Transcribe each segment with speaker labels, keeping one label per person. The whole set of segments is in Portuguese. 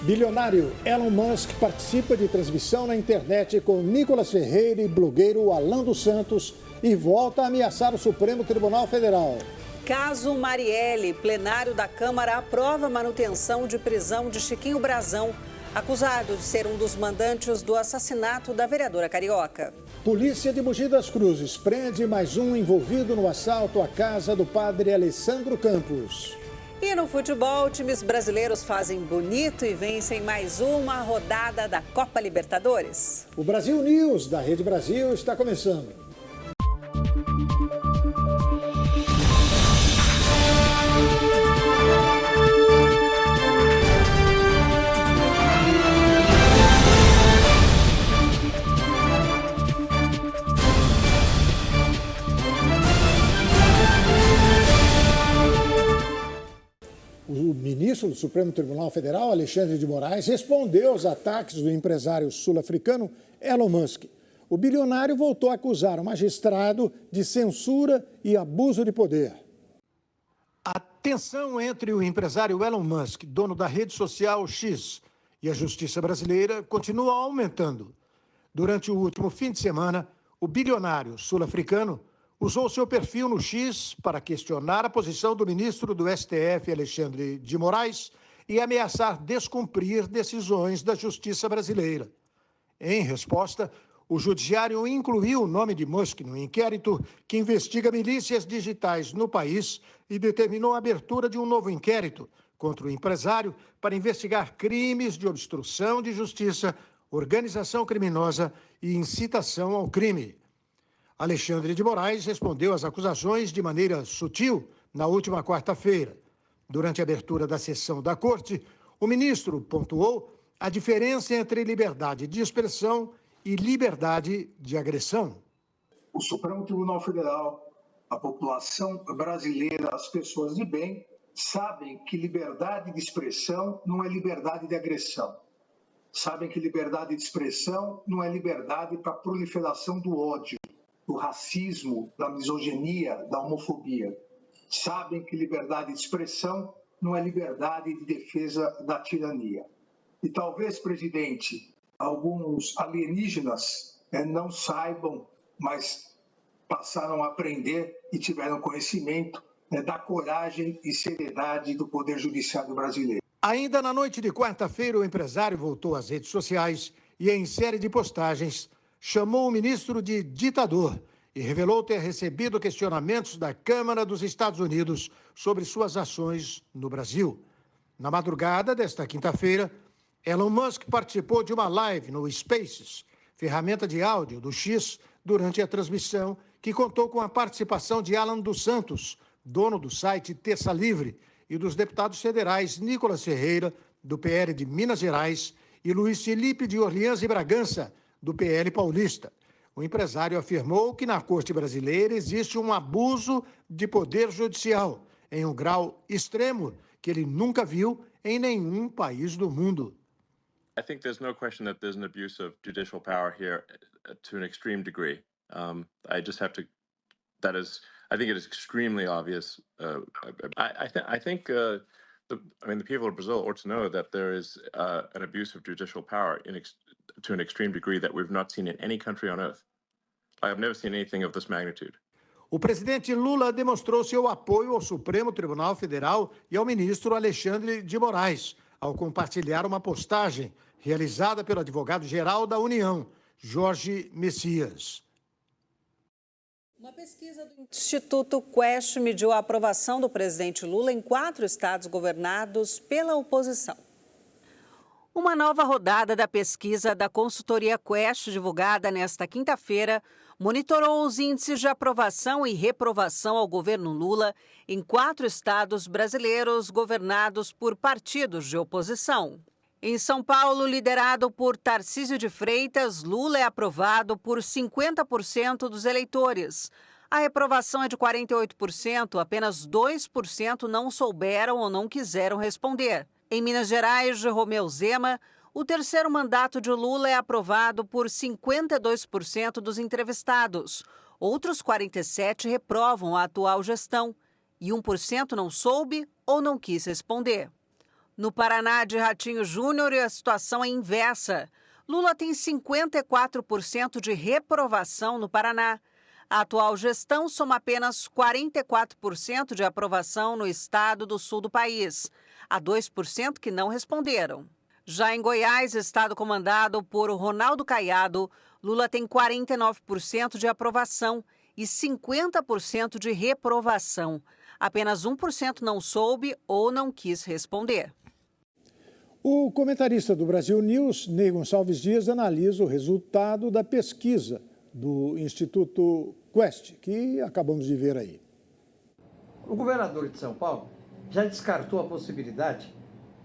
Speaker 1: Bilionário Elon Musk participa de transmissão na internet com Nicolas Ferreira e blogueiro Alan dos Santos e volta a ameaçar o Supremo Tribunal Federal.
Speaker 2: Caso Marielle, plenário da Câmara aprova a manutenção de prisão de Chiquinho Brazão, acusado de ser um dos mandantes do assassinato da vereadora carioca.
Speaker 1: Polícia de Mogi das Cruzes prende mais um envolvido no assalto à casa do padre Alessandro Campos.
Speaker 2: E no futebol, times brasileiros fazem bonito e vencem mais uma rodada da Copa Libertadores.
Speaker 1: O Brasil News, da Rede Brasil, está começando. O ministro do Supremo Tribunal Federal, Alexandre de Moraes, respondeu aos ataques do empresário sul-africano Elon Musk. O bilionário voltou a acusar o magistrado de censura e abuso de poder. A tensão entre o empresário Elon Musk, dono da rede social X, e a justiça brasileira continua aumentando. Durante o último fim de semana, o bilionário sul-africano usou seu perfil no X para questionar a posição do ministro do STF, Alexandre de Moraes, e ameaçar descumprir decisões da justiça brasileira. Em resposta, o judiciário incluiu o nome de Musk no inquérito que investiga milícias digitais no país e determinou a abertura de um novo inquérito contra o empresário para investigar crimes de obstrução de justiça, organização criminosa e incitação ao crime. Alexandre de Moraes respondeu às acusações de maneira sutil na última quarta-feira. Durante a abertura da sessão da Corte, o ministro pontuou a diferença entre liberdade de expressão e liberdade de agressão.
Speaker 3: O Supremo Tribunal Federal, a população brasileira, as pessoas de bem, sabem que liberdade de expressão não é liberdade de agressão. Sabem que liberdade de expressão não é liberdade para a proliferação do ódio, do racismo, da misoginia, da homofobia. Sabem que liberdade de expressão não é liberdade de defesa da tirania. E talvez, presidente, alguns alienígenas não saibam, mas passaram a aprender e tiveram conhecimento da coragem e seriedade do Poder Judiciário brasileiro.
Speaker 1: Ainda na noite de quarta-feira, o empresário voltou às redes sociais e, em série de postagens, chamou o ministro de ditador e revelou ter recebido questionamentos da Câmara dos Estados Unidos sobre suas ações no Brasil. Na madrugada desta quinta-feira, Elon Musk participou de uma live no Spaces, ferramenta de áudio do X, durante a transmissão, que contou com a participação de Alan dos Santos, dono do site Terça Livre, e dos deputados federais Nicolas Ferreira, do PL de Minas Gerais, e Luiz Felipe de Orleans e Bragança, do PL paulista. O empresário afirmou que na Corte brasileira existe um abuso de poder judicial, em um grau extremo que ele nunca viu em nenhum país do mundo.
Speaker 4: I think there's no question that there's an abuse of judicial power here to an extreme degree. I just have to, I think it is extremely obvious. I think the people of Brazil ought to know that there is an abuse of judicial power to an extreme degree that we've not seen in any country on earth. I have never seen anything of this magnitude.
Speaker 1: O presidente Lula demonstrou seu apoio ao Supremo Tribunal Federal e ao ministro Alexandre de Moraes, ao compartilhar uma postagem realizada pelo advogado-geral da União, Jorge Messias.
Speaker 2: Uma pesquisa do Instituto Quest mediu a aprovação do presidente Lula em 4 estados governados pela oposição. Uma nova rodada da pesquisa da consultoria Quest, divulgada nesta quinta-feira, monitorou os índices de aprovação e reprovação ao governo Lula em 4 estados brasileiros governados por partidos de oposição. Em São Paulo, liderado por Tarcísio de Freitas, Lula é aprovado por 50% dos eleitores. A reprovação é de 48%, apenas 2% não souberam ou não quiseram responder. Em Minas Gerais, de Romeu Zema, o terceiro mandato de Lula é aprovado por 52% dos entrevistados. Outros 47% reprovam a atual gestão e 1% não soube ou não quis responder. No Paraná de Ratinho Júnior, a situação é inversa. Lula tem 54% de reprovação no Paraná. A atual gestão soma apenas 44% de aprovação no estado do sul do país. Há 2% que não responderam. Já em Goiás, estado comandado por Ronaldo Caiado, Lula tem 49% de aprovação e 50% de reprovação. Apenas 1% não soube ou não quis responder.
Speaker 1: O comentarista do Brasil News, Ney Gonçalves Dias, analisa o resultado da pesquisa do Instituto Quest, que acabamos de ver aí.
Speaker 5: O governador de São Paulo já descartou a possibilidade,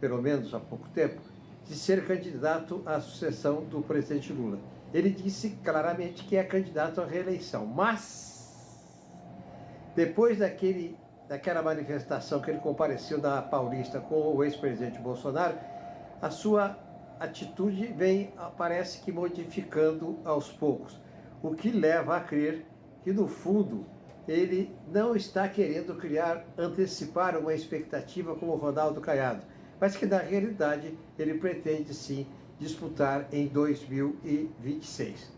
Speaker 5: pelo menos há pouco tempo, de ser candidato à sucessão do presidente Lula. Ele disse claramente que é candidato à reeleição, mas depois daquela manifestação que ele compareceu na Paulista com o ex-presidente Bolsonaro, a sua atitude parece que modificando aos poucos, o que leva a crer que, no fundo, ele não está querendo antecipar uma expectativa como o Ronaldo Caiado, mas que, na realidade, ele pretende, sim, disputar em 2026.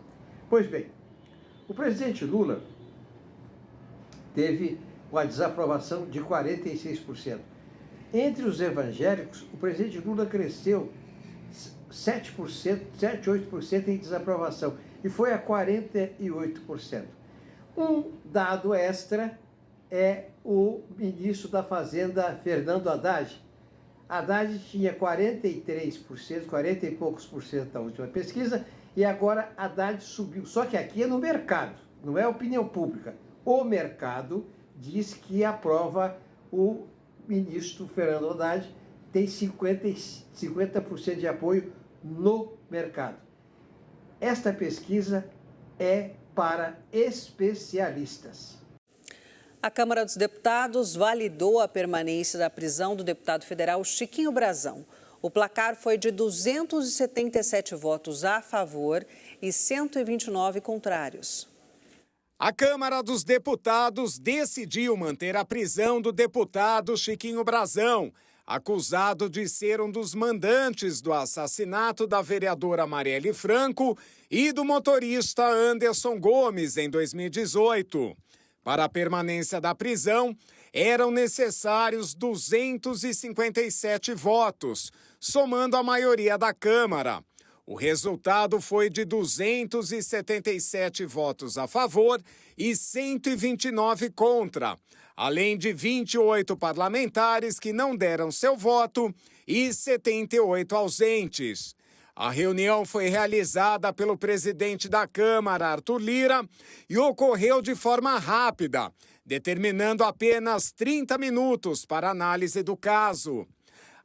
Speaker 5: Pois bem, o presidente Lula teve uma desaprovação de 46%. Entre os evangélicos, o presidente Lula cresceu 8% em desaprovação e foi a 48%. Um dado extra é o ministro da Fazenda, Fernando Haddad. Haddad tinha 43%, 40 e poucos por cento na última pesquisa, e agora Haddad subiu. Só que aqui é no mercado, não é opinião pública. O mercado diz que aprova o ministro Fernando Haddad, tem 50% de apoio no mercado. Esta pesquisa é para especialistas.
Speaker 2: A Câmara dos Deputados validou a permanência da prisão do deputado federal Chiquinho Brazão. O placar foi de 277 votos a favor e 129 contrários.
Speaker 6: A Câmara dos Deputados decidiu manter a prisão do deputado Chiquinho Brazão, acusado de ser um dos mandantes do assassinato da vereadora Marielle Franco e do motorista Anderson Gomes em 2018. Para a permanência da prisão, eram necessários 257 votos, somando a maioria da Câmara. O resultado foi de 277 votos a favor e 129 contra, além de 28 parlamentares que não deram seu voto e 78 ausentes. A reunião foi realizada pelo presidente da Câmara, Arthur Lira, e ocorreu de forma rápida, determinando apenas 30 minutos para análise do caso.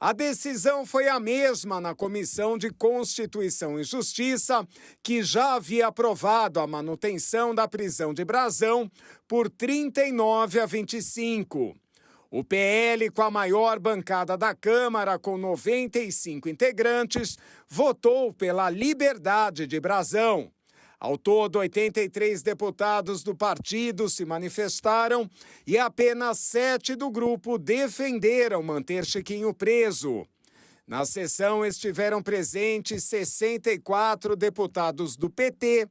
Speaker 6: A decisão foi a mesma na Comissão de Constituição e Justiça, que já havia aprovado a manutenção da prisão de Brazão por 39 a 25. O PL, com a maior bancada da Câmara, com 95 integrantes, votou pela liberdade de Brazão. Ao todo, 83 deputados do partido se manifestaram e apenas 7 do grupo defenderam manter Chiquinho preso. Na sessão estiveram presentes 64 deputados do PT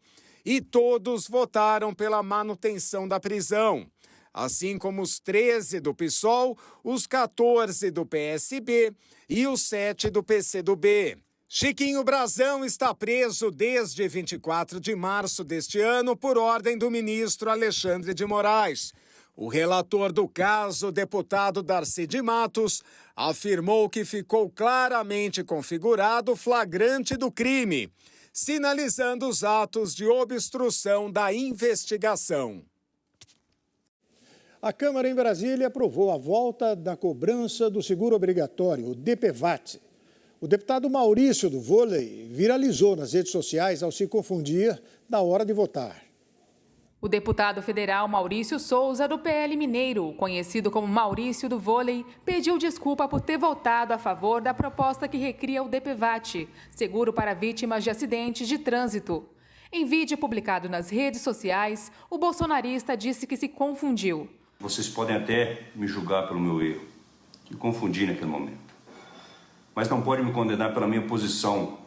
Speaker 6: e todos votaram pela manutenção da prisão, assim como os 13 do PSOL, os 14 do PSB e os 7 do PCdoB. Chiquinho Brazão está preso desde 24 de março deste ano por ordem do ministro Alexandre de Moraes. O relator do caso, deputado Darcy de Matos, afirmou que ficou claramente configurado o flagrante do crime, sinalizando os atos de obstrução da investigação.
Speaker 1: A Câmara em Brasília aprovou a volta da cobrança do seguro obrigatório, o DPVAT. O deputado Maurício do Vôlei viralizou nas redes sociais ao se confundir na hora de votar.
Speaker 7: O deputado federal Maurício Souza, do PL Mineiro, conhecido como Maurício do Vôlei, pediu desculpa por ter votado a favor da proposta que recria o DPVAT, seguro para vítimas de acidentes de trânsito. Em vídeo publicado nas redes sociais, o bolsonarista disse que se confundiu.
Speaker 8: Vocês podem até me julgar pelo meu erro, que confundi naquele momento. mas não pode me condenar pela minha posição,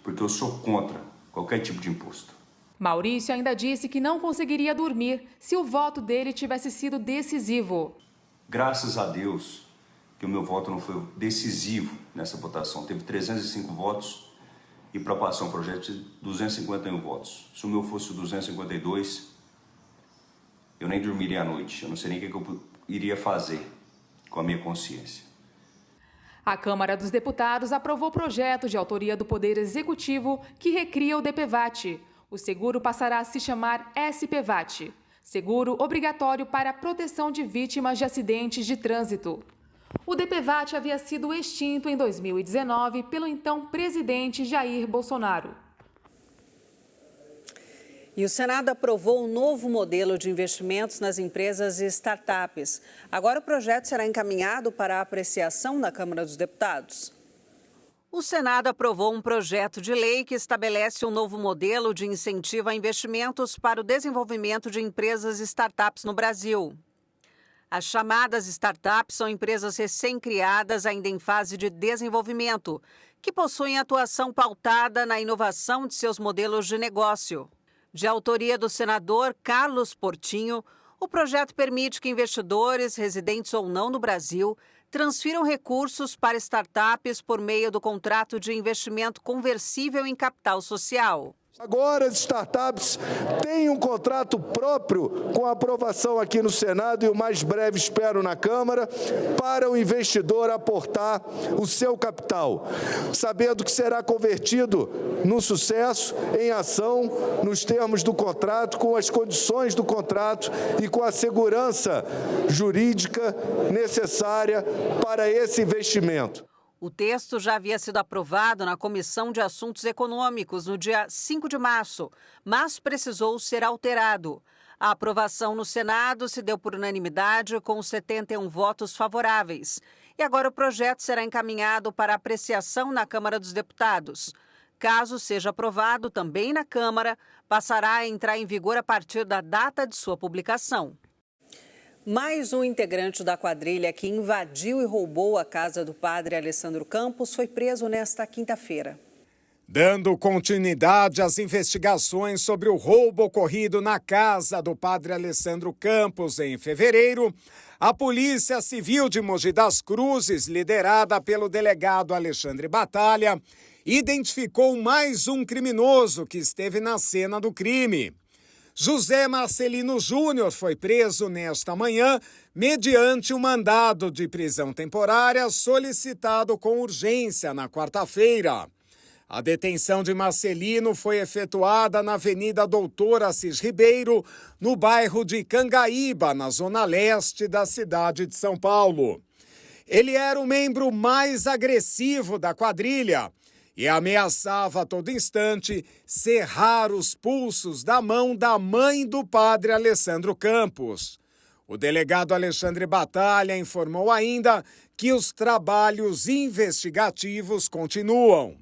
Speaker 8: porque eu sou contra qualquer tipo de imposto.
Speaker 7: Maurício ainda disse que não conseguiria dormir se o voto dele tivesse sido decisivo.
Speaker 8: Graças a Deus que o meu voto não foi decisivo nessa votação. Teve 305 votos e para passar um projeto de 251 votos. Se o meu fosse 252, eu nem dormiria à noite. Eu não sei nem o que eu iria fazer com a minha consciência.
Speaker 7: A Câmara dos Deputados aprovou o projeto de autoria do Poder Executivo que recria o DPVAT. O seguro passará a se chamar SPVAT, Seguro Obrigatório para a Proteção de Vítimas de Acidentes de Trânsito. O DPVAT havia sido extinto em 2019 pelo então presidente Jair Bolsonaro.
Speaker 2: E o Senado aprovou um novo modelo de investimentos nas empresas e startups. Agora o projeto será encaminhado para a apreciação na Câmara dos Deputados. O Senado aprovou um projeto de lei que estabelece um novo modelo de incentivo a investimentos para o desenvolvimento de empresas e startups no Brasil. As chamadas startups são empresas recém-criadas ainda em fase de desenvolvimento, que possuem atuação pautada na inovação de seus modelos de negócio. De autoria do senador Carlos Portinho, o projeto permite que investidores, residentes ou não no Brasil, transfiram recursos para startups por meio do contrato de investimento conversível em capital social.
Speaker 9: Agora as startups têm um contrato próprio com a aprovação aqui no Senado e o mais breve espero na Câmara para o investidor aportar o seu capital, sabendo que será convertido no sucesso, em ação, nos termos do contrato, com as condições do contrato e com a segurança jurídica necessária para esse investimento.
Speaker 2: O texto já havia sido aprovado na Comissão de Assuntos Econômicos no dia 5 de março, mas precisou ser alterado. A aprovação no Senado se deu por unanimidade com 71 votos favoráveis. E agora o projeto será encaminhado para apreciação na Câmara dos Deputados. Caso seja aprovado também na Câmara, passará a entrar em vigor a partir da data de sua publicação. Mais um integrante da quadrilha que invadiu e roubou a casa do padre Alessandro Campos foi preso nesta quinta-feira.
Speaker 6: Dando continuidade às investigações sobre o roubo ocorrido na casa do padre Alessandro Campos em fevereiro, a Polícia Civil de Mogi das Cruzes, liderada pelo delegado Alexandre Batalha, identificou mais um criminoso que esteve na cena do crime. José Marcelino Júnior foi preso nesta manhã mediante um mandado de prisão temporária solicitado com urgência na quarta-feira. A detenção de Marcelino foi efetuada na Avenida Doutor Assis Ribeiro, no bairro de Cangaíba, na zona leste da cidade de São Paulo. Ele era o membro mais agressivo da quadrilha e ameaçava a todo instante serrar os pulsos da mão da mãe do padre Alessandro Campos. O delegado Alexandre Batalha informou ainda que os trabalhos investigativos continuam.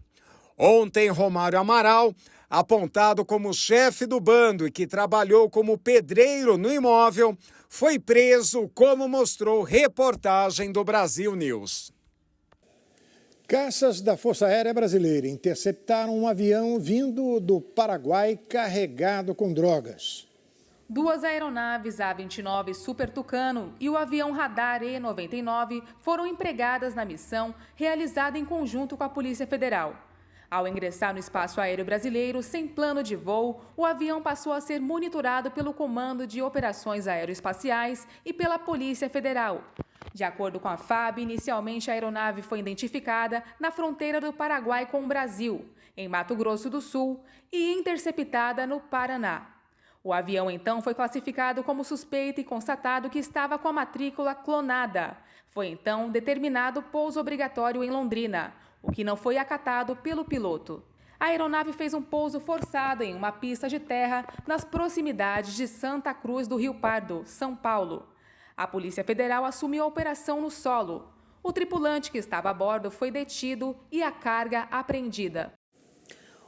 Speaker 6: Ontem, Romário Amaral, apontado como chefe do bando e que trabalhou como pedreiro no imóvel, foi preso, como mostrou reportagem do Brasil News.
Speaker 1: Caças da Força Aérea Brasileira interceptaram um avião vindo do Paraguai carregado com drogas.
Speaker 7: Duas aeronaves A-29 Super Tucano e o avião radar E-99 foram empregadas na missão realizada em conjunto com a Polícia Federal. Ao ingressar no espaço aéreo brasileiro sem plano de voo, o avião passou a ser monitorado pelo Comando de Operações Aeroespaciais e pela Polícia Federal. De acordo com a FAB, inicialmente a aeronave foi identificada na fronteira do Paraguai com o Brasil, em Mato Grosso do Sul, e interceptada no Paraná. O avião então foi classificado como suspeito e constatado que estava com a matrícula clonada. Foi então determinado pouso obrigatório em Londrina, o que não foi acatado pelo piloto. A aeronave fez um pouso forçado em uma pista de terra nas proximidades de Santa Cruz do Rio Pardo, São Paulo. A Polícia Federal assumiu a operação no solo. O tripulante que estava a bordo foi detido e a carga apreendida.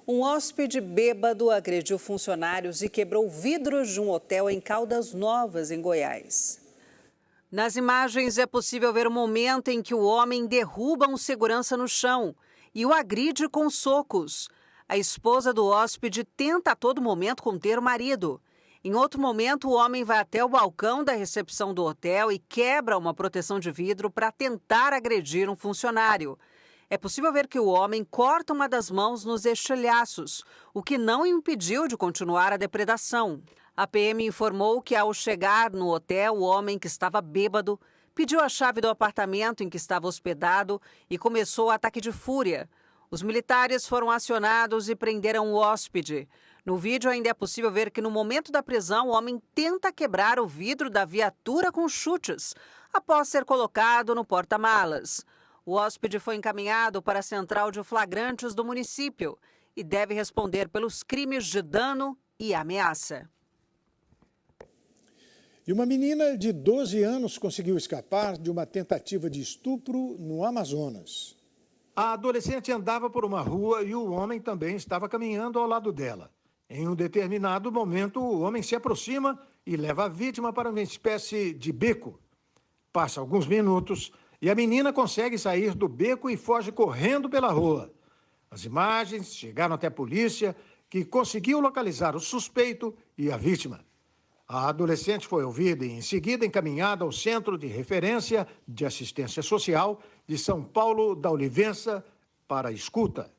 Speaker 2: Um hóspede bêbado agrediu funcionários e quebrou vidros de um hotel em Caldas Novas, em Goiás. Nas imagens é possível ver o momento em que o homem derruba um segurança no chão e o agride com socos. A esposa do hóspede tenta a todo momento conter o marido. Em outro momento, o homem vai até o balcão da recepção do hotel e quebra uma proteção de vidro para tentar agredir um funcionário. É possível ver que o homem corta uma das mãos nos estilhaços, o que não impediu de continuar a depredação. A PM informou que, ao chegar no hotel, o homem, que estava bêbado, pediu a chave do apartamento em que estava hospedado e começou o ataque de fúria. Os militares foram acionados e prenderam o hóspede. No vídeo ainda é possível ver que, no momento da prisão, o homem tenta quebrar o vidro da viatura com chutes, após ser colocado no porta-malas. O hóspede foi encaminhado para a central de flagrantes do município e deve responder pelos crimes de dano e ameaça.
Speaker 1: E uma menina de 12 anos conseguiu escapar de uma tentativa de estupro no Amazonas.
Speaker 10: A adolescente andava por uma rua e o homem também estava caminhando ao lado dela. Em um determinado momento, o homem se aproxima e leva a vítima para uma espécie de beco. Passa alguns minutos e a menina consegue sair do beco e foge correndo pela rua. As imagens chegaram até a polícia, que conseguiu localizar o suspeito e a vítima. A adolescente foi ouvida e, em seguida, encaminhada ao Centro de Referência de Assistência Social de São Paulo da Olivença para escuta.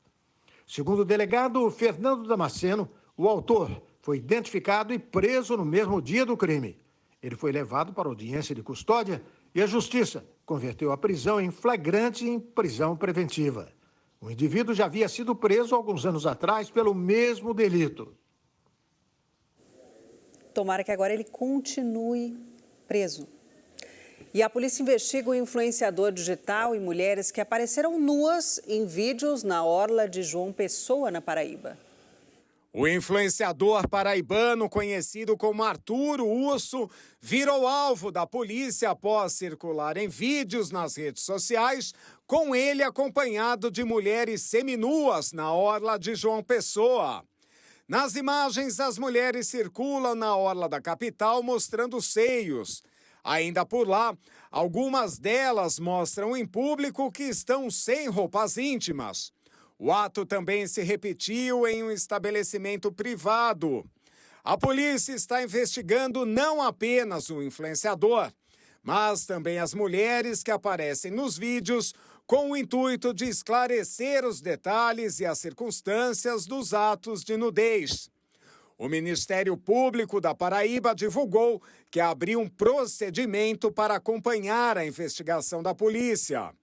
Speaker 10: Segundo o delegado Fernando Damasceno, o autor foi identificado e preso no mesmo dia do crime. Ele foi levado para audiência de custódia e a Justiça converteu a prisão em flagrante em prisão preventiva. O indivíduo já havia sido preso alguns anos atrás pelo mesmo delito.
Speaker 2: Tomara que agora ele continue preso. E a polícia investiga o influenciador digital e mulheres que apareceram nuas em vídeos na orla de João Pessoa, na Paraíba.
Speaker 6: O influenciador paraibano, conhecido como Arthur Urso, virou alvo da polícia após circular em vídeos nas redes sociais, com ele acompanhado de mulheres seminuas na orla de João Pessoa. Nas imagens, as mulheres circulam na orla da capital mostrando seios. Ainda por lá, algumas delas mostram em público que estão sem roupas íntimas. O ato também se repetiu em um estabelecimento privado. A polícia está investigando não apenas o influenciador, mas também as mulheres que aparecem nos vídeos, com o intuito de esclarecer os detalhes e as circunstâncias dos atos de nudez. O Ministério Público da Paraíba divulgou que abriu um procedimento para acompanhar a investigação da polícia.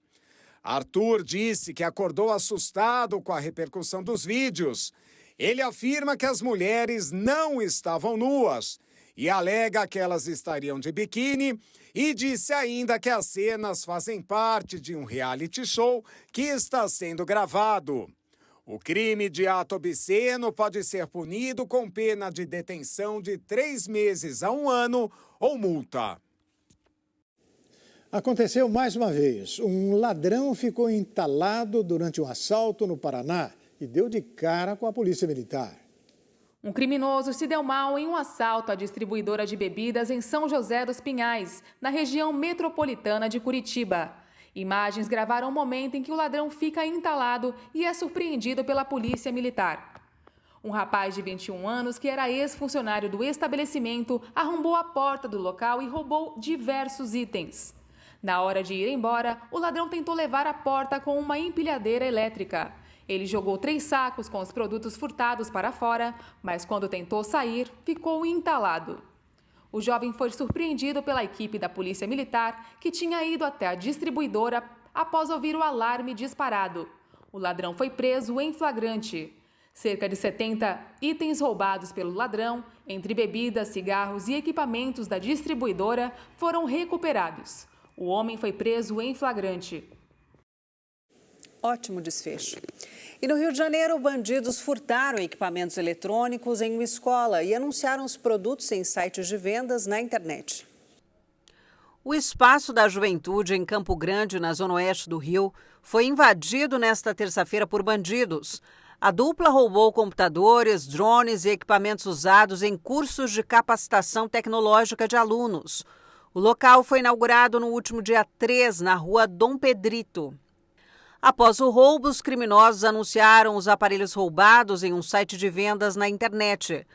Speaker 6: Arthur disse que acordou assustado com a repercussão dos vídeos. Ele afirma que as mulheres não estavam nuas e alega que elas estariam de biquíni e disse ainda que as cenas fazem parte de um reality show que está sendo gravado. O crime de ato obsceno pode ser punido com pena de detenção de 3 meses a 1 ano ou multa.
Speaker 1: Aconteceu mais uma vez. Um ladrão ficou entalado durante um assalto no Paraná e deu de cara com a polícia militar.
Speaker 7: Um criminoso se deu mal em um assalto à distribuidora de bebidas em São José dos Pinhais, na região metropolitana de Curitiba. Imagens gravaram o momento em que o ladrão fica entalado e é surpreendido pela polícia militar. Um rapaz de 21 anos, que era ex-funcionário do estabelecimento, arrombou a porta do local e roubou diversos itens. Na hora de ir embora, o ladrão tentou levar a porta com uma empilhadeira elétrica. Ele jogou 3 sacos com os produtos furtados para fora, mas quando tentou sair, ficou entalado. O jovem foi surpreendido pela equipe da Polícia Militar, que tinha ido até a distribuidora após ouvir o alarme disparado. O ladrão foi preso em flagrante. Cerca de 70 itens roubados pelo ladrão, entre bebidas, cigarros e equipamentos da distribuidora, foram recuperados. O homem foi preso em flagrante.
Speaker 2: Ótimo desfecho. E no Rio de Janeiro, bandidos furtaram equipamentos eletrônicos em uma escola e anunciaram os produtos em sites de vendas na internet. O Espaço da Juventude em Campo Grande, na zona oeste do Rio, foi invadido nesta terça-feira por bandidos. A dupla roubou computadores, drones e equipamentos usados em cursos de capacitação tecnológica de alunos. O local foi inaugurado no último dia 3, na rua Dom Pedrito. Após o roubo, os criminosos anunciaram os aparelhos roubados em um site de vendas na internet.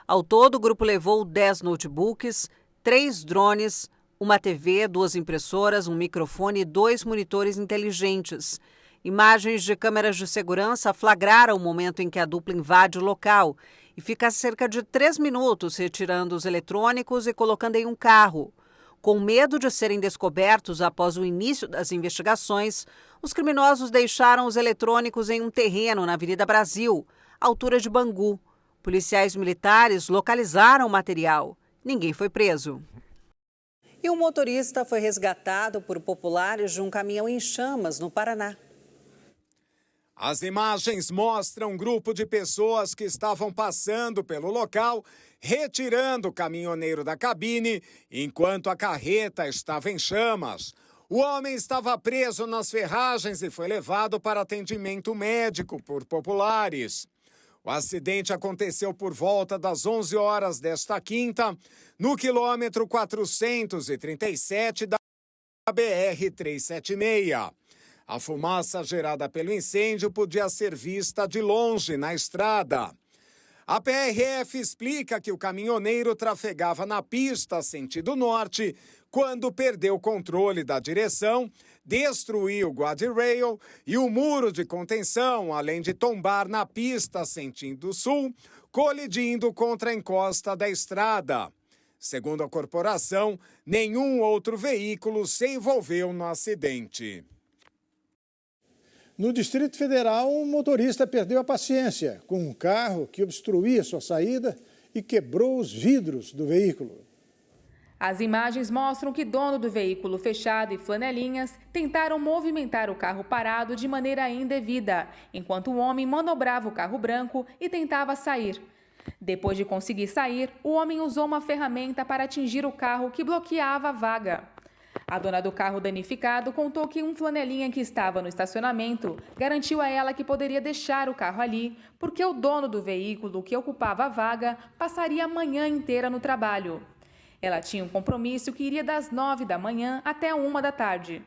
Speaker 2: Ao todo, o grupo levou 10 notebooks, 3 drones, uma TV, 2 impressoras, um microfone e 2 monitores inteligentes. Imagens de câmeras de segurança flagraram o momento em que a dupla invade o local e fica cerca de 3 minutos retirando os eletrônicos e colocando em um carro. Com medo de serem descobertos após o início das investigações, os criminosos deixaram os eletrônicos em um terreno na Avenida Brasil, altura de Bangu. Policiais militares localizaram o material. Ninguém foi preso. E um motorista foi resgatado por populares de um caminhão em chamas, no Paraná.
Speaker 6: As imagens mostram um grupo de pessoas que estavam passando pelo local, retirando o caminhoneiro da cabine, enquanto a carreta estava em chamas. O homem estava preso nas ferragens e foi levado para atendimento médico por populares. O acidente aconteceu por volta das 11 horas desta quinta, no quilômetro 437 da BR-376. A fumaça gerada pelo incêndio podia ser vista de longe na estrada. A PRF explica que o caminhoneiro trafegava na pista sentido norte quando perdeu o controle da direção, destruiu o guardrail e o muro de contenção, além de tombar na pista sentido sul, colidindo contra a encosta da estrada. Segundo a corporação, nenhum outro veículo se envolveu no acidente.
Speaker 1: No Distrito Federal, um motorista perdeu a paciência com um carro que obstruía sua saída e quebrou os vidros do veículo.
Speaker 7: As imagens mostram que dono do veículo fechado e flanelinhas tentaram movimentar o carro parado de maneira indevida, enquanto o homem manobrava o carro branco e tentava sair. Depois de conseguir sair, o homem usou uma ferramenta para atingir o carro que bloqueava a vaga. A dona do carro danificado contou que um flanelinha que estava no estacionamento garantiu a ela que poderia deixar o carro ali, porque o dono do veículo que ocupava a vaga passaria a manhã inteira no trabalho. Ela tinha um compromisso que iria das 9 da manhã até 1 da tarde.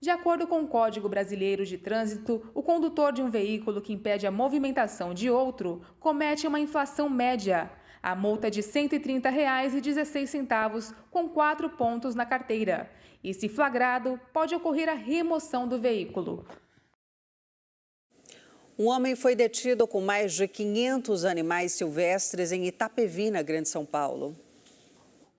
Speaker 7: De acordo com o Código Brasileiro de Trânsito, o condutor de um veículo que impede a movimentação de outro comete uma infração média. A multa é de R$ 130,16, com 4 pontos na carteira. E, se flagrado, pode ocorrer a remoção do veículo.
Speaker 2: Um homem foi detido com mais de 500 animais silvestres em Itapevi, na Grande São Paulo.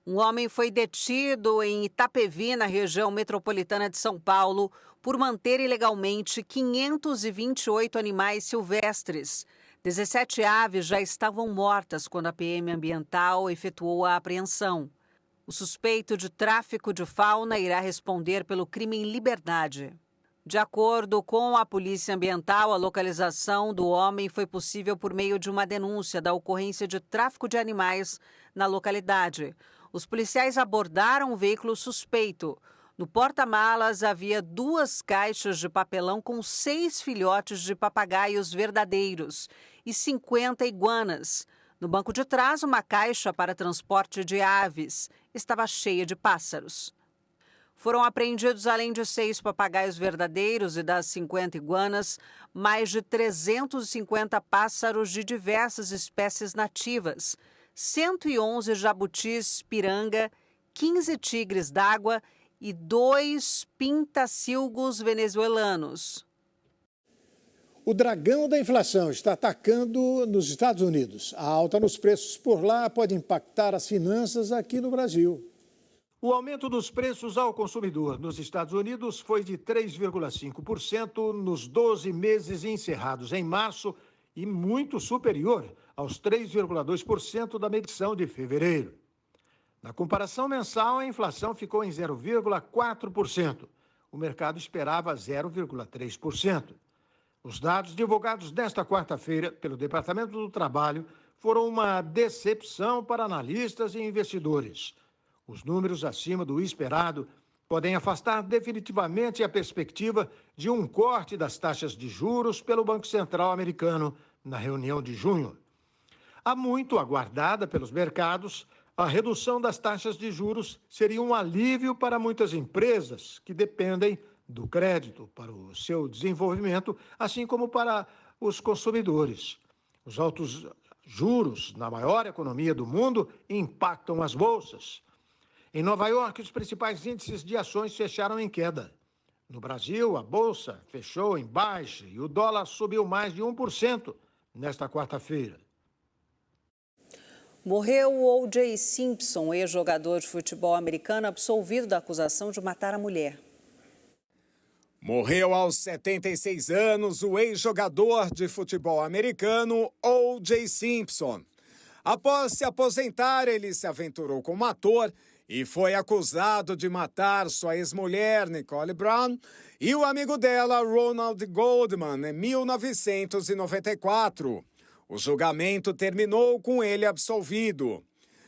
Speaker 2: Um homem foi detido em Itapevi, na região metropolitana de São Paulo, por manter ilegalmente 528 animais silvestres. 17 aves já estavam mortas quando a PM Ambiental efetuou a apreensão. O suspeito de tráfico de fauna irá responder pelo crime em liberdade. De acordo com a Polícia Ambiental, a localização do homem foi possível por meio de uma denúncia da ocorrência de tráfico de animais na localidade. Os policiais abordaram o veículo suspeito. No porta-malas havia 2 caixas de papelão com 6 filhotes de papagaios verdadeiros e 50 iguanas. No banco de trás, uma caixa para transporte de aves. Estava cheia de pássaros. Foram apreendidos, além de 6 papagaios verdadeiros e das 50 iguanas, mais de 350 pássaros de diversas espécies nativas, 111 jabutis piranga, 15 tigres d'água e 2 pintacilgos venezuelanos.
Speaker 1: O dragão da inflação está atacando nos Estados Unidos. A alta nos preços por lá pode impactar as finanças aqui no Brasil.
Speaker 10: O aumento dos preços ao consumidor nos Estados Unidos foi de 3,5% nos 12 meses encerrados em março e muito superior aos 3,2% da medição de fevereiro. Na comparação mensal, a inflação ficou em 0,4%. O mercado esperava 0,3%. Os dados divulgados nesta quarta-feira pelo Departamento do Trabalho foram uma decepção para analistas e investidores. Os números acima do esperado podem afastar definitivamente a perspectiva de um corte das taxas de juros pelo Banco Central americano na reunião de junho. A muito aguardada pelos mercados, A redução das taxas de juros seria um alívio para muitas empresas que dependem do crédito para o seu desenvolvimento, assim como para os consumidores. Os altos juros na maior economia do mundo impactam as bolsas. Em Nova York, os principais índices de ações fecharam em queda. No Brasil, a bolsa fechou em baixa e o dólar subiu mais de 1% nesta quarta-feira.
Speaker 2: Morreu o O.J. Simpson, ex-jogador de futebol americano absolvido da acusação de matar a mulher.
Speaker 6: Morreu aos 76 anos o ex-jogador de futebol americano O.J. Simpson. Após se aposentar, ele se aventurou como ator e foi acusado de matar sua ex-mulher, Nicole Brown, e o amigo dela, Ronald Goldman, em 1994. O julgamento terminou com ele absolvido.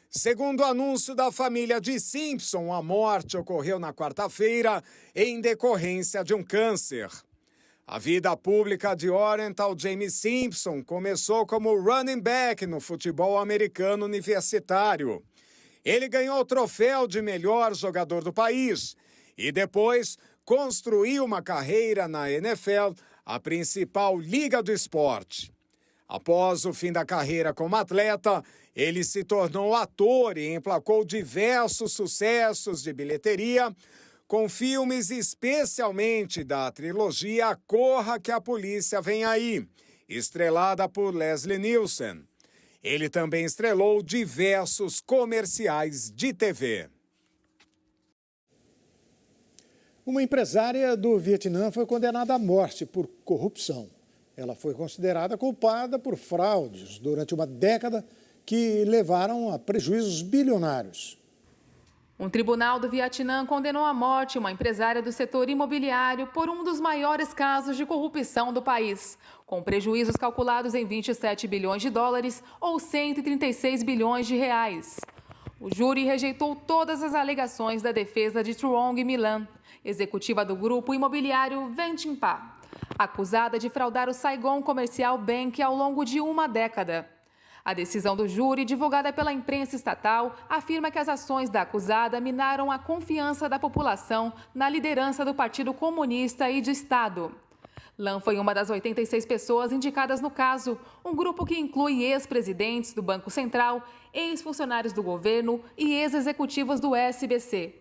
Speaker 6: Segundo o anúncio da família de Simpson, a morte ocorreu na quarta-feira em decorrência de um câncer. A vida pública de Oriental James Simpson começou como running back no futebol americano universitário. Ele ganhou o troféu de melhor jogador do país e depois construiu uma carreira na NFL, a principal liga do esporte. Após o fim da carreira como atleta, ele se tornou ator e emplacou diversos sucessos de bilheteria, com filmes especialmente da trilogia Corra que a Polícia Vem Aí, estrelada por Leslie Nielsen. Ele também estrelou diversos comerciais de TV.
Speaker 1: Uma empresária do Vietnã foi condenada à morte por corrupção. Ela foi considerada culpada por fraudes durante uma década que levaram a prejuízos bilionários.
Speaker 7: Um tribunal do Vietnã condenou à morte uma empresária do setor imobiliário por um dos maiores casos de corrupção do país, com prejuízos calculados em 27 bilhões de dólares ou 136 bilhões de reais. O júri rejeitou todas as alegações da defesa de Truong Milan, executiva do grupo imobiliário Ventimpa, acusada de fraudar o Saigon Commercial Bank ao longo de uma década. A decisão do júri, divulgada pela imprensa estatal, afirma que as ações da acusada minaram a confiança da população na liderança do Partido Comunista e de Estado. Lam foi uma das 86 pessoas indicadas no caso, um grupo que inclui ex-presidentes do Banco Central, ex-funcionários do governo e ex-executivos do SBC.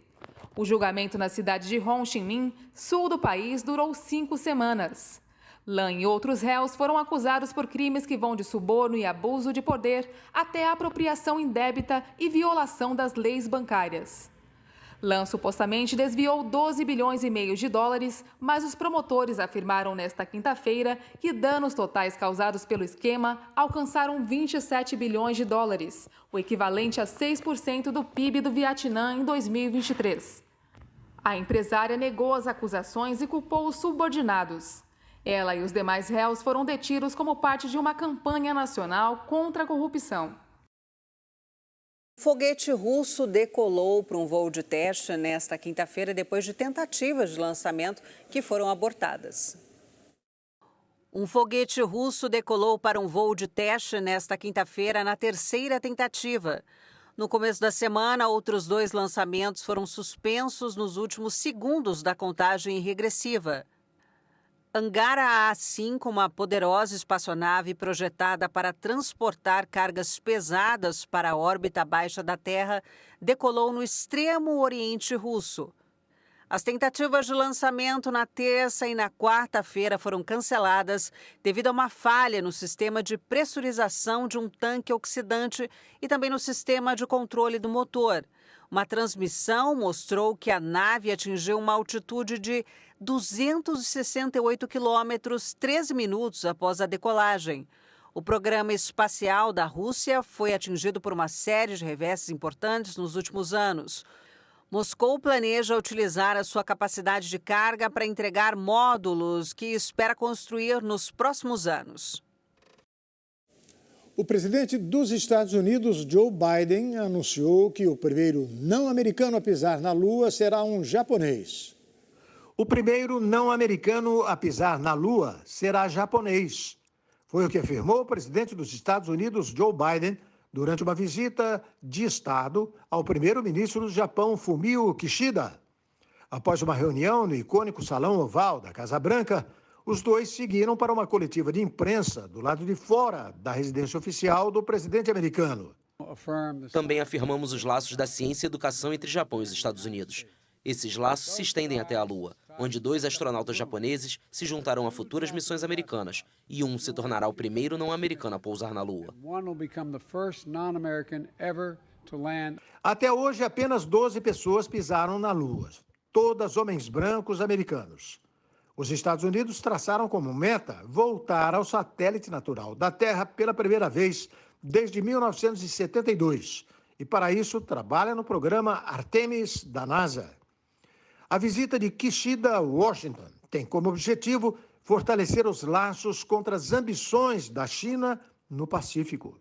Speaker 7: O julgamento na cidade de Ho Chi Minh, sul do país, durou 5 semanas. Lam e outros réus foram acusados por crimes que vão de suborno e abuso de poder até a apropriação indébita e violação das leis bancárias. Lam supostamente desviou 12 bilhões e meio de dólares, mas os promotores afirmaram nesta quinta-feira que danos totais causados pelo esquema alcançaram 27 bilhões de dólares, o equivalente a 6% do PIB do Vietnã em 2023. A empresária negou as acusações e culpou os subordinados. Ela e os demais réus foram detidos como parte de uma campanha nacional contra a corrupção.
Speaker 2: O foguete russo decolou para um voo de teste nesta quinta-feira depois de tentativas de lançamento que foram abortadas. Um foguete russo decolou para um voo de teste nesta quinta-feira na terceira tentativa. No começo da semana, outros 2 lançamentos foram suspensos nos últimos segundos da contagem regressiva. Angara A5, uma poderosa espaçonave projetada para transportar cargas pesadas para a órbita baixa da Terra, decolou no extremo oriente russo. As tentativas de lançamento na terça e na quarta-feira foram canceladas devido a uma falha no sistema de pressurização de um tanque oxidante e também no sistema de controle do motor. Uma transmissão mostrou que a nave atingiu uma altitude de 268 quilômetros 13 minutos após a decolagem. O programa espacial da Rússia foi atingido por uma série de reveses importantes nos últimos anos. Moscou planeja utilizar a sua capacidade de carga para entregar módulos que espera construir nos próximos anos.
Speaker 1: O presidente dos Estados Unidos, Joe Biden, anunciou que o primeiro não-americano a pisar na Lua será um japonês.
Speaker 10: O primeiro não-americano a pisar na Lua será japonês. Foi o que afirmou o presidente dos Estados Unidos, Joe Biden, durante uma visita de Estado ao primeiro-ministro do Japão, Fumio Kishida. Após uma reunião no icônico Salão Oval da Casa Branca, os dois seguiram para uma coletiva de imprensa do lado de fora da residência oficial do presidente americano.
Speaker 11: Também afirmamos os laços da ciência e educação entre Japão e os Estados Unidos. Esses laços se estendem até a Lua, onde 2 astronautas japoneses se juntarão a futuras missões americanas e um se tornará o primeiro não-americano a pousar na Lua.
Speaker 10: Até hoje, apenas 12 pessoas pisaram na Lua, todas homens brancos americanos. Os Estados Unidos traçaram como meta voltar ao satélite natural da Terra pela primeira vez desde 1972 e, para isso, trabalha no programa Artemis da NASA. A visita de Kishida a Washington tem como objetivo fortalecer os laços contra as ambições da China no Pacífico.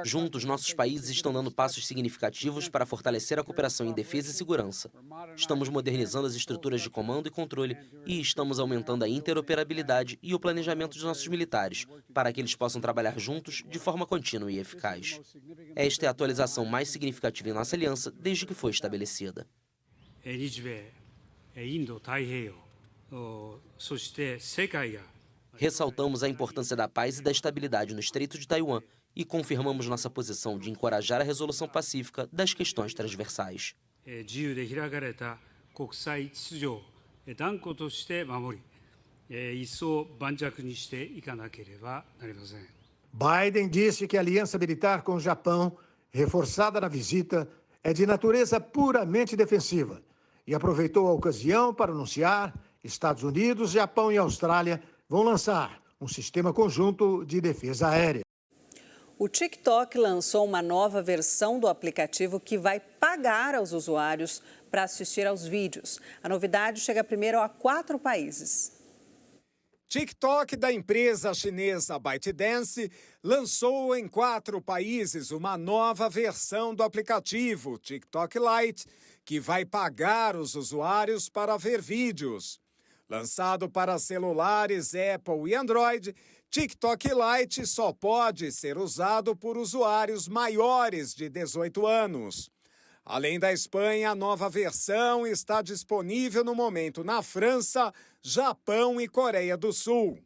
Speaker 11: Juntos, nossos países estão dando passos significativos para fortalecer a cooperação em defesa e segurança. Estamos modernizando as estruturas de comando e controle e estamos aumentando a interoperabilidade e o planejamento de nossos militares, para que eles possam trabalhar juntos de forma contínua e eficaz. Esta é a atualização mais significativa em nossa aliança desde que foi estabelecida. Ressaltamos a importância da paz e da estabilidade no Estreito de Taiwan e confirmamos nossa posição de encorajar a resolução pacífica das questões transversais.
Speaker 10: Biden disse que a aliança militar com o Japão, reforçada na visita, é de natureza puramente defensiva e aproveitou a ocasião para anunciar que Estados Unidos, Japão e Austrália vão lançar um sistema conjunto de defesa aérea.
Speaker 2: O TikTok lançou uma nova versão do aplicativo que vai pagar aos usuários para assistir aos vídeos. A novidade chega primeiro a 4 países.
Speaker 6: TikTok, da empresa chinesa ByteDance, lançou em 4 países uma nova versão do aplicativo TikTok Lite, que vai pagar os usuários para ver vídeos. Lançado para celulares Apple e Android, TikTok Lite só pode ser usado por usuários maiores de 18 anos. Além da Espanha, a nova versão está disponível no momento na França, Japão e Coreia do Sul.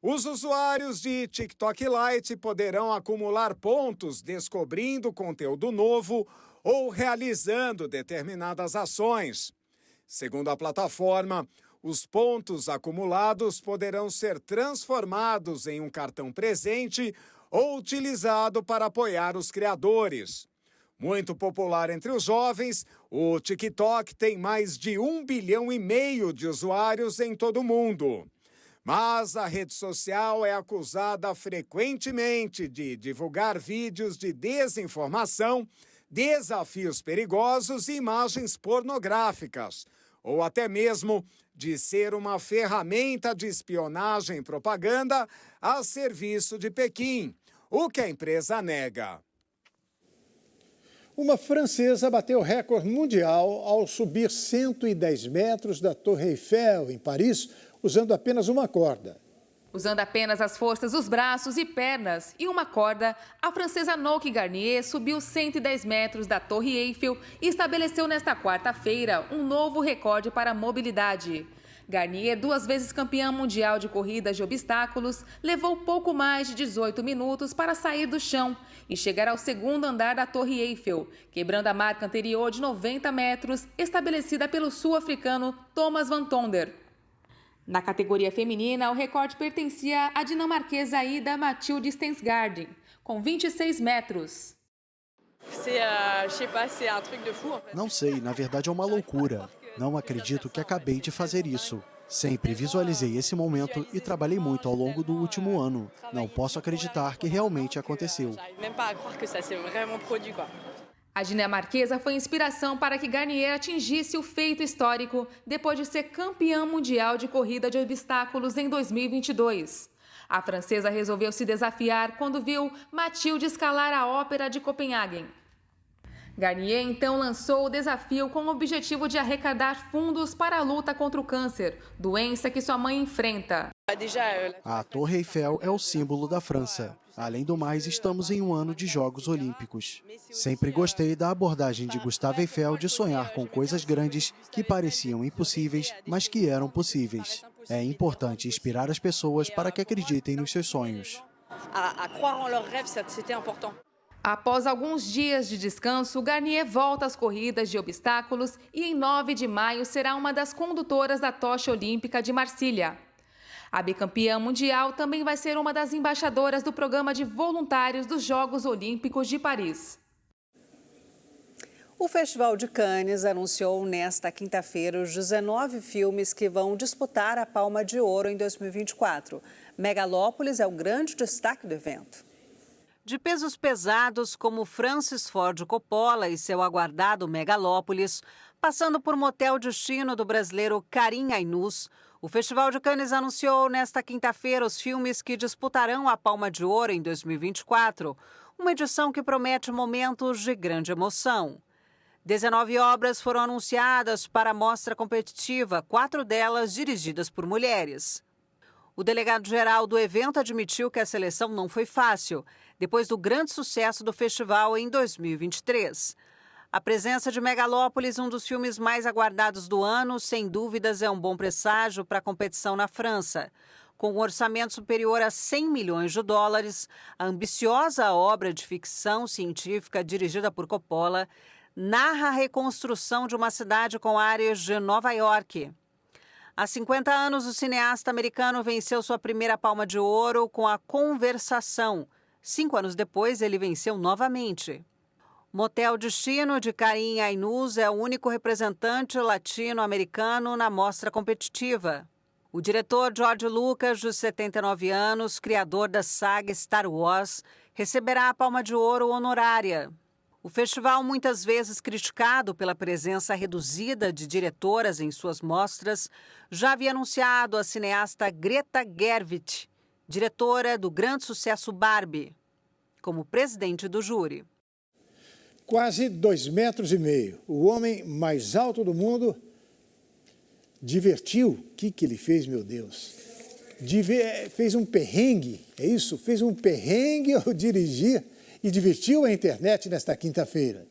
Speaker 6: Os usuários de TikTok Lite poderão acumular pontos descobrindo conteúdo novo ou realizando determinadas ações. Segundo a plataforma, os pontos acumulados poderão ser transformados em um cartão presente ou utilizado para apoiar os criadores. Muito popular entre os jovens, o TikTok tem mais de 1,5 bilhão de usuários em todo o mundo. Mas a rede social é acusada frequentemente de divulgar vídeos de desinformação, desafios perigosos e imagens pornográficas, ou até mesmo de ser uma ferramenta de espionagem e propaganda a serviço de Pequim, o que a empresa nega.
Speaker 1: Uma francesa bateu recorde mundial ao subir 110 metros da Torre Eiffel, em Paris, usando apenas uma corda.
Speaker 7: Usando apenas as forças dos braços e pernas e uma corda, a francesa Anouk Garnier subiu 110 metros da Torre Eiffel e estabeleceu nesta quarta-feira um novo recorde para a mobilidade. Garnier, 2 vezes campeã mundial de corridas de obstáculos, levou pouco mais de 18 minutos para sair do chão e chegar ao 2º andar da Torre Eiffel, quebrando a marca anterior de 90 metros estabelecida pelo sul-africano Thomas van Tonder. Na categoria feminina, o recorde pertencia à dinamarquesa Ida Mathilde Stensgaard, com 26 metros.
Speaker 12: Não sei, na verdade é uma loucura. Não acredito que acabei de fazer isso. Sempre visualizei esse momento e trabalhei muito ao longo do último ano. Não posso acreditar que realmente aconteceu.
Speaker 7: A dinamarquesa foi inspiração para que Garnier atingisse o feito histórico depois de ser campeã mundial de corrida de obstáculos em 2022. A francesa resolveu se desafiar quando viu Mathilde escalar a Ópera de Copenhague. Garnier então lançou o desafio com o objetivo de arrecadar fundos para a luta contra o câncer, doença que sua mãe enfrenta.
Speaker 12: A Torre Eiffel é o símbolo da França. Além do mais, estamos em um ano de Jogos Olímpicos. Sempre gostei da abordagem de Gustave Eiffel de sonhar com coisas grandes que pareciam impossíveis, mas que eram possíveis. É importante inspirar as pessoas para que acreditem nos seus sonhos.
Speaker 7: Após alguns dias de descanso, Garnier volta às corridas de obstáculos e em 9 de maio será uma das condutoras da tocha olímpica de Marcília. A bicampeã mundial também vai ser uma das embaixadoras do programa de voluntários dos Jogos Olímpicos de Paris.
Speaker 2: O Festival de Cannes anunciou nesta quinta-feira os 19 filmes que vão disputar a Palma de Ouro em 2024. Megalópolis é o grande destaque do evento. De pesos pesados como Francis Ford Coppola e seu aguardado Megalópolis, passando por Motel Destino do brasileiro Karim Ainuz, o Festival de Cannes anunciou nesta quinta-feira os filmes que disputarão a Palma de Ouro em 2024, uma edição que promete momentos de grande emoção. 19 obras foram anunciadas para a mostra competitiva, 4 delas dirigidas por mulheres. O delegado-geral do evento admitiu que a seleção não foi fácil, depois do grande sucesso do festival em 2023. A presença de Megalópolis, um dos filmes mais aguardados do ano, sem dúvidas é um bom presságio para a competição na França. Com um orçamento superior a 100 milhões de dólares, a ambiciosa obra de ficção científica dirigida por Coppola narra a reconstrução de uma cidade com áreas de Nova York. Há 50 anos, o cineasta americano venceu sua primeira Palma de Ouro com A Conversação. 5 anos depois, ele venceu novamente. Motel Destino, de Karim Ainuz, é o único representante latino-americano na mostra competitiva. O diretor George Lucas, de 79 anos, criador da saga Star Wars, receberá a Palma de Ouro honorária. O festival, muitas vezes criticado pela presença reduzida de diretoras em suas mostras, já havia anunciado a cineasta Greta Gerwig, diretora do grande sucesso Barbie, como presidente do júri.
Speaker 1: Quase 2,5 metros. O homem mais alto do mundo divertiu. O que ele fez, meu Deus? Fez um perrengue, é isso? Fez um perrengue ao dirigir e divertiu a internet nesta quinta-feira.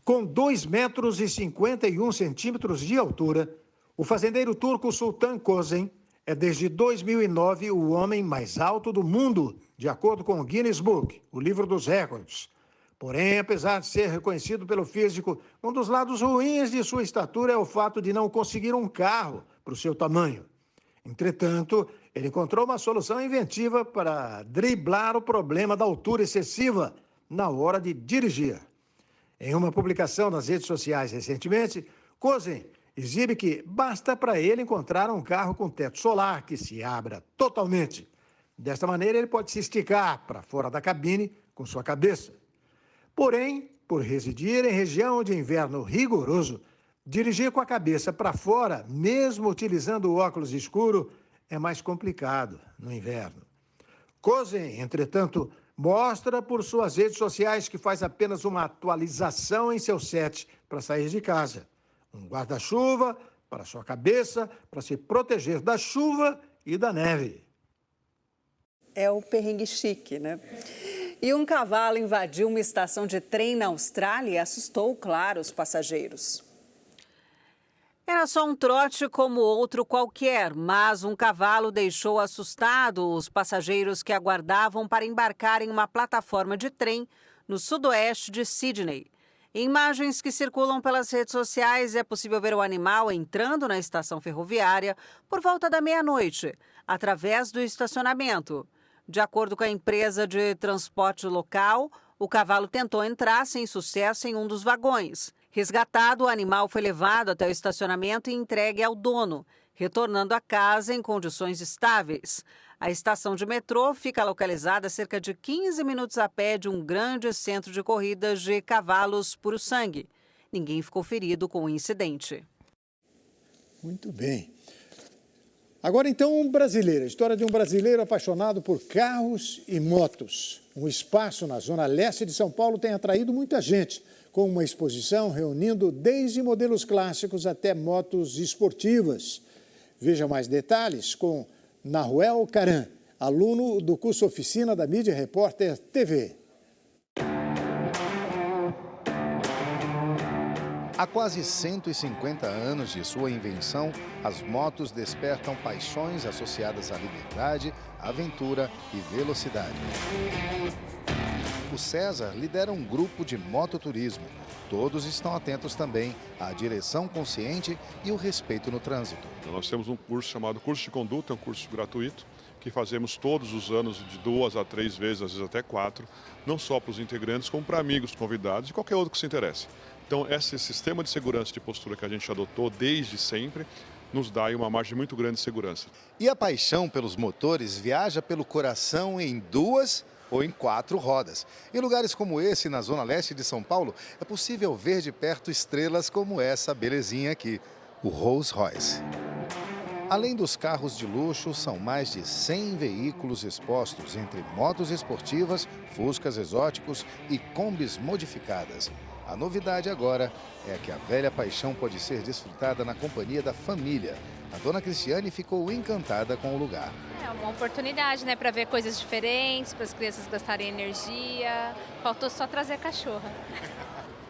Speaker 10: Com 2,51 metros de altura, o fazendeiro turco Sultan Kösen é desde 2009 o homem mais alto do mundo, de acordo com o Guinness Book, o livro dos recordes. Porém, apesar de ser reconhecido pelo físico, um dos lados ruins de sua estatura é o fato de não conseguir um carro para o seu tamanho. Entretanto, ele encontrou uma solução inventiva para driblar o problema da altura excessiva na hora de dirigir. Em uma publicação nas redes sociais recentemente, Kösen exibe que basta para ele encontrar um carro com teto solar que se abra totalmente. Desta maneira, ele pode se esticar para fora da cabine com sua cabeça. Porém, por residir em região de inverno rigoroso, dirigir com a cabeça para fora, mesmo utilizando o óculos escuro, é mais complicado no inverno. Kösen, entretanto, mostra por suas redes sociais que faz apenas uma atualização em seu set para sair de casa. Um guarda-chuva para sua cabeça, para se proteger da chuva e da neve.
Speaker 2: É o perrengue chique, né? E um cavalo invadiu uma estação de trem na Austrália e assustou, claro, os passageiros. Era só um trote como outro qualquer, mas um cavalo deixou assustado os passageiros que aguardavam para embarcar em uma plataforma de trem no sudoeste de Sydney. Em imagens que circulam pelas redes sociais, é possível ver o animal entrando na estação ferroviária por volta da meia-noite, através do estacionamento. De acordo com a empresa de transporte local, o cavalo tentou entrar sem sucesso em um dos vagões. Resgatado, o animal foi levado até o estacionamento e entregue ao dono, retornando a casa em condições estáveis. A estação de metrô fica localizada a cerca de 15 minutos a pé de um grande centro de corridas de cavalos puro-sangue. Ninguém ficou ferido com o incidente.
Speaker 1: Muito bem. Agora, então, um brasileiro. A história de um brasileiro apaixonado por carros e motos. Um espaço na zona leste de São Paulo tem atraído muita gente, com uma exposição reunindo desde modelos clássicos até motos esportivas. Veja mais detalhes com Nahuel Caran, aluno do curso Oficina da Mídia Repórter TV.
Speaker 13: Há quase 150 anos de sua invenção, as motos despertam paixões associadas à liberdade, aventura e velocidade. O César lidera um grupo de mototurismo. Todos estão atentos também à direção consciente e o respeito no trânsito.
Speaker 14: Nós temos um curso chamado Curso de Conduta, é um curso gratuito, que fazemos todos os anos de 2 a 3 vezes, às vezes até 4, não só para os integrantes, como para amigos, convidados e qualquer outro que se interesse. Então, esse sistema de segurança de postura que a gente adotou desde sempre nos dá aí uma margem muito grande de segurança.
Speaker 13: E a paixão pelos motores viaja pelo coração em 2 ou em 4 rodas. Em lugares como esse, na zona leste de São Paulo, é possível ver de perto estrelas como essa belezinha aqui, o Rolls Royce. Além dos carros de luxo, são mais de 100 veículos expostos, entre motos esportivas, fuscas exóticos e combis modificadas. A novidade agora é que a velha paixão pode ser desfrutada na companhia da família. A dona Cristiane ficou encantada com o lugar.
Speaker 15: É uma oportunidade, né, para ver coisas diferentes, para as crianças gastarem energia. Faltou só trazer a cachorra.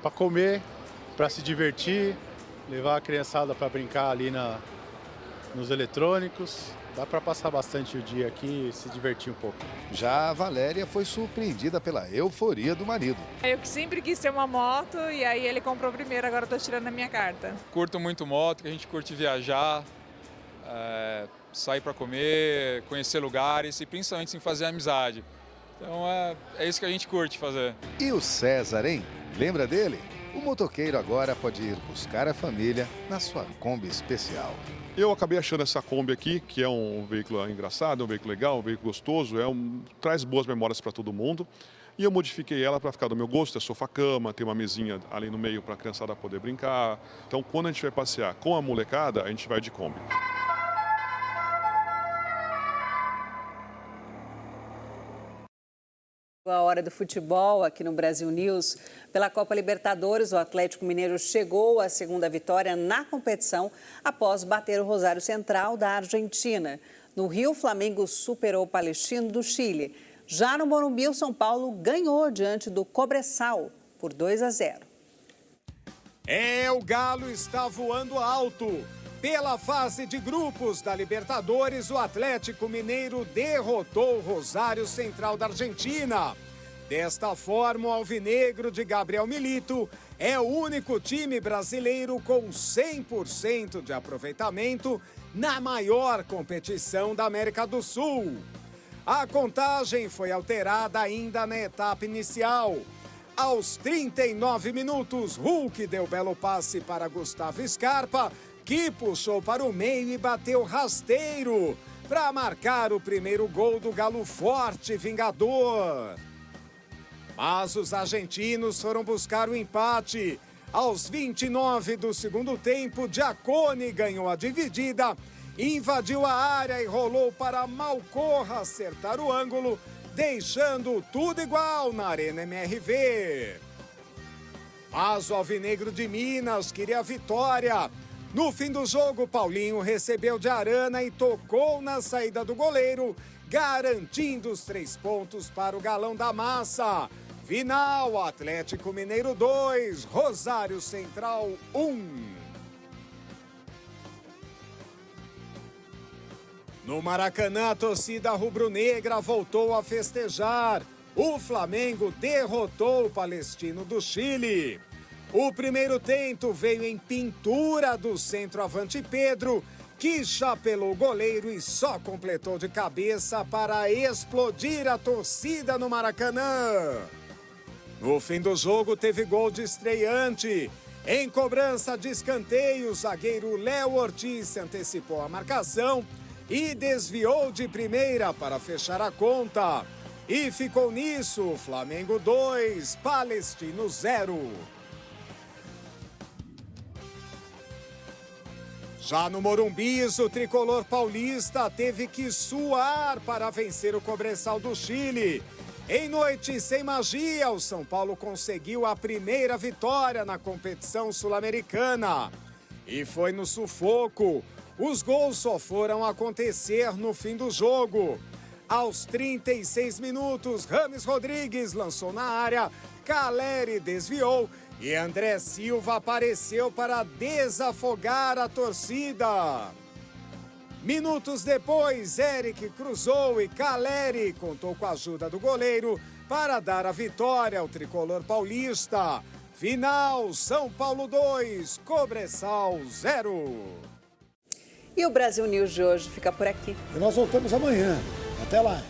Speaker 16: Para comer, para se divertir, levar a criançada para brincar ali nos eletrônicos. Dá para passar bastante o dia aqui e se divertir um pouco.
Speaker 13: Já a Valéria foi surpreendida pela euforia do marido.
Speaker 17: Eu que sempre quis ter uma moto e aí ele comprou primeiro, agora estou tirando a minha carta.
Speaker 18: Curto muito moto, que a gente curte viajar, sair para comer, conhecer lugares e principalmente sim, fazer amizade. Então é isso que a gente curte fazer.
Speaker 13: E o César, hein? Lembra dele? O motoqueiro agora pode ir buscar a família na sua Kombi especial.
Speaker 14: Eu acabei achando essa Kombi aqui, que é um veículo engraçado, um veículo legal, um veículo gostoso, traz boas memórias para todo mundo. E eu modifiquei ela para ficar do meu gosto, é sofá-cama, tem uma mesinha ali no meio para a criançada poder brincar. Então, quando a gente vai passear com a molecada, a gente vai de Kombi.
Speaker 2: A hora do futebol aqui no Brasil News. Pela Copa Libertadores, o Atlético Mineiro chegou à segunda vitória na competição após bater o Rosário Central da Argentina. No Rio, o Flamengo superou o Palestino do Chile. Já no Morumbi, o São Paulo ganhou diante do Cobressal por 2-0.
Speaker 6: O Galo está voando alto. Pela fase de grupos da Libertadores, o Atlético Mineiro derrotou o Rosário Central da Argentina. Desta forma, o alvinegro de Gabriel Milito é o único time brasileiro com 100% de aproveitamento na maior competição da América do Sul. A contagem foi alterada ainda na etapa inicial. Aos 39 minutos, Hulk deu belo passe para Gustavo Scarpa, que puxou para o meio e bateu rasteiro para marcar o primeiro gol do Galo Forte Vingador. Mas os argentinos foram buscar o empate. Aos 29 do segundo tempo, Giacone ganhou a dividida, invadiu a área e rolou para Malcorra acertar o ângulo, deixando tudo igual na Arena MRV. Mas o alvinegro de Minas queria a vitória. No fim do jogo, Paulinho recebeu de Arana e tocou na saída do goleiro, garantindo os 3 pontos para o Galão da Massa. Final, Atlético Mineiro 2, Rosário Central 1. No Maracanã, a torcida rubro-negra voltou a festejar. O Flamengo derrotou o Palestino do Chile. O primeiro tento veio em pintura do centroavante Pedro, que chapelou o goleiro e só completou de cabeça para explodir a torcida no Maracanã. No fim do jogo, teve gol de estreante. Em cobrança de escanteio, o zagueiro Léo Ortiz se antecipou à marcação e desviou de primeira para fechar a conta. E ficou nisso, Flamengo 2, Palestino 0. Já no Morumbi, o tricolor paulista teve que suar para vencer o Cobressal do Chile. Em noite sem magia, o São Paulo conseguiu a primeira vitória na competição sul-americana. E foi no sufoco. Os gols só foram acontecer no fim do jogo. Aos 36 minutos, Rames Rodrigues lançou na área, Caleri desviou e André Silva apareceu para desafogar a torcida. Minutos depois, Eric cruzou e Caleri contou com a ajuda do goleiro para dar a vitória ao tricolor paulista. Final, São Paulo 2, Cobressal 0.
Speaker 2: E o Brasil News de hoje fica por aqui.
Speaker 1: E nós voltamos amanhã. Até lá.